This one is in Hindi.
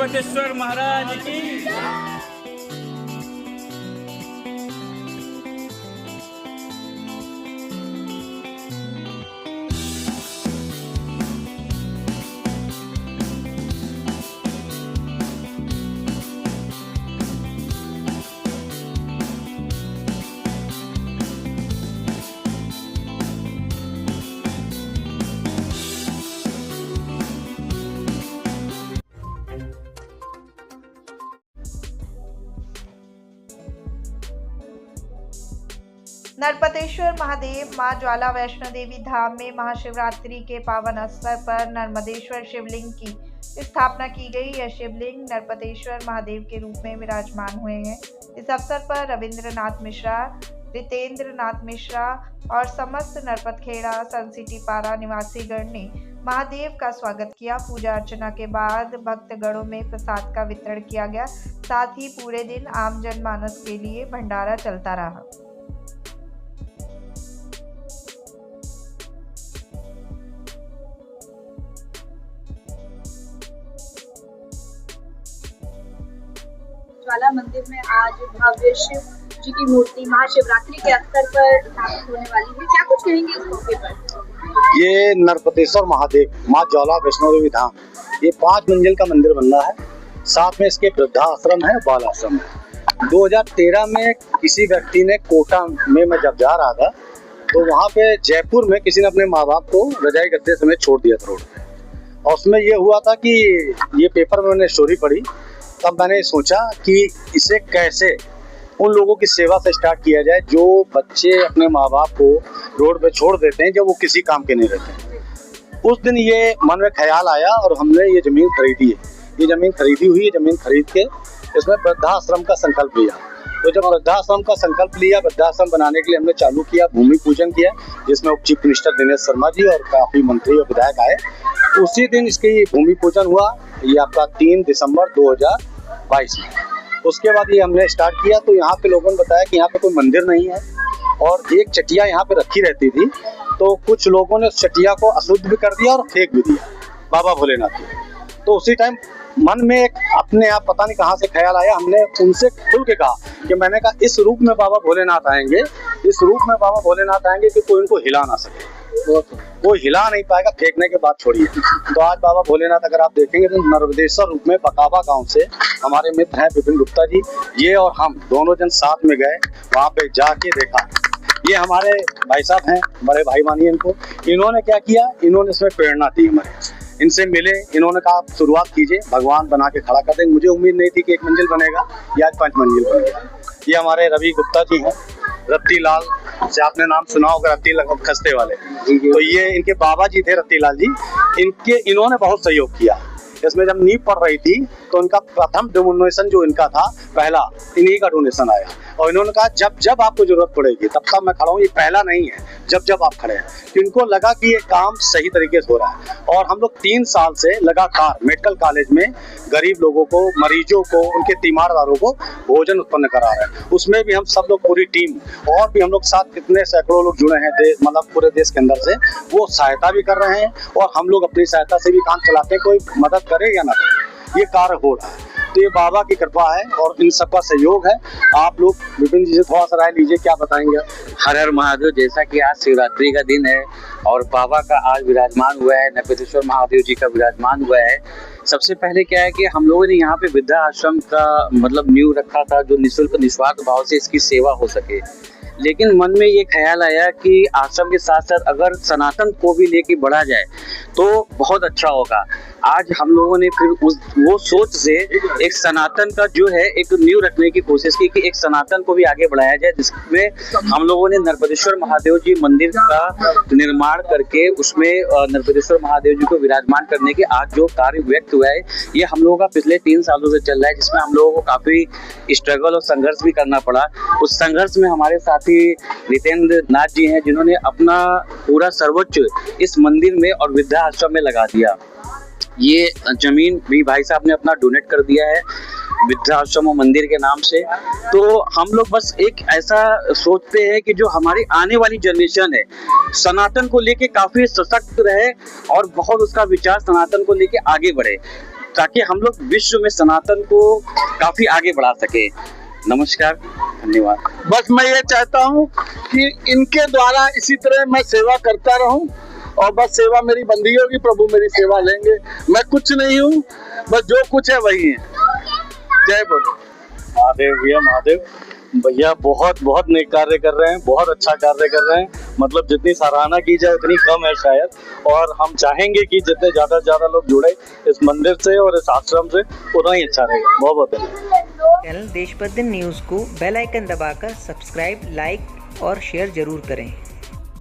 नरपतेश्वर महाराज की। नरपतेश्वर महादेव मां ज्वाला वैष्णो देवी धाम में महाशिवरात्रि के पावन अवसर पर नर्मदेश्वर शिवलिंग की स्थापना की गई। यह शिवलिंग नरपतेश्वर महादेव के रूप में विराजमान हुए हैं। इस अवसर पर रविंद्रनाथ मिश्रा, रितेंद्र नाथ मिश्रा और समस्त नरपतखेड़ा सन सिटी पारा निवासी गण ने महादेव का स्वागत किया। पूजा अर्चना के बाद भक्तगणों में प्रसाद का वितरण किया गया। साथ ही पूरे दिन आम जनमानस के लिए भंडारा चलता रहा। ज्वाला मंदिर में आज भव्य शिव जी की मूर्ति महाशिवरात्रि के अवसर पर स्थापित होने वाली है। क्या कुछ कहेंगे इस मौके पर? ये नरपतेश्वर महादेव मां ज्वाला वैष्णो देवी धाम, ये 5 मंजिल का मंदिर बन रहा है। साथ में इसके वृद्धाश्रम है, बाल आश्रम है। 2013 में किसी व्यक्ति ने कोटा में मैं जब जा रहा था तो वहाँ पे जयपुर में किसी ने अपने माँ बाप को रजाई गद्दे समेत छोड़ दिया था रोड पे। और उसमें ये हुआ था कि ये पेपर में मैंने स्टोरी पढ़ी, तब मैंने सोचा कि इसे कैसे उन लोगों की सेवा से स्टार्ट किया जाए जो बच्चे अपने माँ बाप को रोड पे छोड़ देते हैं जब वो किसी काम के नहीं रहते। उस दिन ये मन में ख्याल आया और हमने ये ज़मीन खरीदी है। ये ज़मीन खरीदी हुई, ज़मीन खरीद के इसमें वृद्धाश्रम का संकल्प लिया। तो जब वृद्धाश्रम का संकल्प लिया, वृद्धाश्रम बनाने के लिए हमने चालू किया, भूमि पूजन किया, जिसमें उप चीफ मिनिस्टर दिनेश शर्मा जी और काफ़ी मंत्री और विधायक आए। उसी दिन इसकी भूमि पूजन हुआ, ये आपका 3 दिसंबर 2022 में। उसके बाद ये हमने स्टार्ट किया तो यहाँ पे लोगों ने बताया कि यहाँ पे कोई मंदिर नहीं है और एक चटिया यहाँ पे रखी रहती थी। तो कुछ लोगों ने उस चटिया को अशुद्ध भी कर दिया और फेंक भी दिया बाबा भोलेनाथ की। तो उसी टाइम मन में एक अपने आप पता नहीं कहाँ से ख्याल आया, हमने उनसे खुल के कहा कि मैंने कहा इस रूप में बाबा भोलेनाथ आएंगे, इस रूप में बाबा भोलेनाथ आएंगे कि कोई इनको हिला ना सके, वो हिला नहीं पाएगा, फेंकने के बाद छोड़िए। तो आज बाबा भोलेनाथ अगर आप देखेंगे तो नर्मदेश्वर रूप में बकावा गांव से हमारे मित्र हैं विपिन गुप्ता जी, ये और हम दोनों जन साथ में गए, वहाँ पे जाके देखा। ये हमारे भाई साहब हैं, बड़े भाई मानिए इनको। इन्होंने क्या किया, इन्होंने इसमें प्रेरणा दी हमारे, इनसे मिले, इन्होंने कहा आप शुरुआत कीजिए, भगवान बना के खड़ा कर देंगे। मुझे उम्मीद नहीं थी कि 1 मंजिल बनेगा, ये आज 5 मंजिल बन गया। ये हमारे रवि गुप्ता जी हैं, रत्तीलाल से आपने नाम सुना होगा, रत्तीलाल खस्ते वाले। तो ये इनके बाबा जी थे रत्तीलाल जी, इन्होंने बहुत सहयोग किया। इसमें जब नींव पड़ रही थी तो इनका प्रथम डोनेशन जो इनका था पहला, इन्हीं का डोनेशन आया। और इन्होंने कहा जब जब आपको जरूरत पड़ेगी तब तक मैं खड़ा हूँ, ये पहला नहीं है, जब जब आप खड़े हैं। तो इनको लगा कि ये काम सही तरीके से हो रहा है। और हम लोग 3 साल से लगातार मेडिकल कॉलेज में गरीब लोगों को, मरीजों को, उनके तीमारदारों को भोजन उत्पन्न करा रहे हैं। उसमें भी हम सब लोग पूरी टीम, और भी हम लोग साथ कितने सैकड़ों लोग जुड़े हैं मतलब पूरे देश के अंदर से, वो सहायता भी कर रहे हैं और हम लोग अपनी सहायता से भी काम चलाते हैं। कोई मदद करे या ना करे, ये कार्य हो रहा है। तो ये बाबा की कृपा है और इन सबका सहयोग है। आप लोग विपिन जी से थोड़ा सा राय लीजिए, क्या बताएंगे? हर हर महादेव। जैसा कि आज शिवरात्रि का दिन है और बाबा का आज विराजमान हुआ है, नरपतेश्वर महादेव जी का विराजमान हुआ है। सबसे पहले क्या है कि हम लोगों ने यहाँ पे वृद्धा आश्रम का मतलब नींव रखा था, जो निःशुल्क निस्वार्थ भाव से इसकी सेवा हो सके। लेकिन मन में ये ख्याल आया कि आश्रम के साथ साथ अगर सनातन को भी लेके बढ़ा जाए तो बहुत अच्छा होगा। आज हम लोगों ने फिर वो सोच से एक सनातन का जो है एक नींव रखने की कोशिश की कि एक सनातन को भी आगे बढ़ाया जाए, जिसमें हम लोगों ने नरपतेश्वर महादेव जी मंदिर का निर्माण करके उसमें नरपतेश्वर महादेव जी को विराजमान करने के आज जो कार्य व्यक्त हुआ है, ये हम लोगों का पिछले 3 सालों से चल रहा है, जिसमें हम लोगों को काफी स्ट्रगल और संघर्ष भी करना पड़ा। उस संघर्ष में हमारे साथी रितेंद्र नाथ जी हैं, जिन्होंने अपना पूरा सर्वोच्च इस मंदिर में और वृद्धा आश्रम में लगा दिया। ये जमीन भी भाई साहब ने अपना डोनेट कर दिया है वृद्धाश्रम और मंदिर के नाम से। तो हम लोग बस एक ऐसा सोचते हैं कि जो हमारी आने वाली जनरेशन है सनातन को लेके काफी सशक्त रहे और बहुत उसका विचार सनातन को लेके आगे बढ़े। ताकि हम लोग विश्व में सनातन को काफी आगे बढ़ा सके। नमस्कार, धन्यवाद। बस मैं ये चाहता हूँ कि इनके द्वारा इसी तरह मैं सेवा करता रहूं और बस सेवा मेरी बंदी होगी, प्रभु मेरी सेवा लेंगे। मैं कुछ नहीं हूँ, बस जो कुछ है वही है। जय बोलो महादेव। भैया महादेव भैया बहुत बहुत नेक कार्य कर रहे हैं, बहुत अच्छा कार्य कर रहे हैं। मतलब जितनी सराहना की जाए उतनी कम है शायद, और हम चाहेंगे कि जितने ज़्यादा से ज़्यादा लोग जुड़े इस मंदिर से और इस आश्रम से, उतना ही अच्छा रहेगा। बहुत बहुत धन्यवाद। चैनल देशबंधन न्यूज़ को बेल आइकन दबाकर सब्सक्राइब, लाइक और शेयर जरूर करें।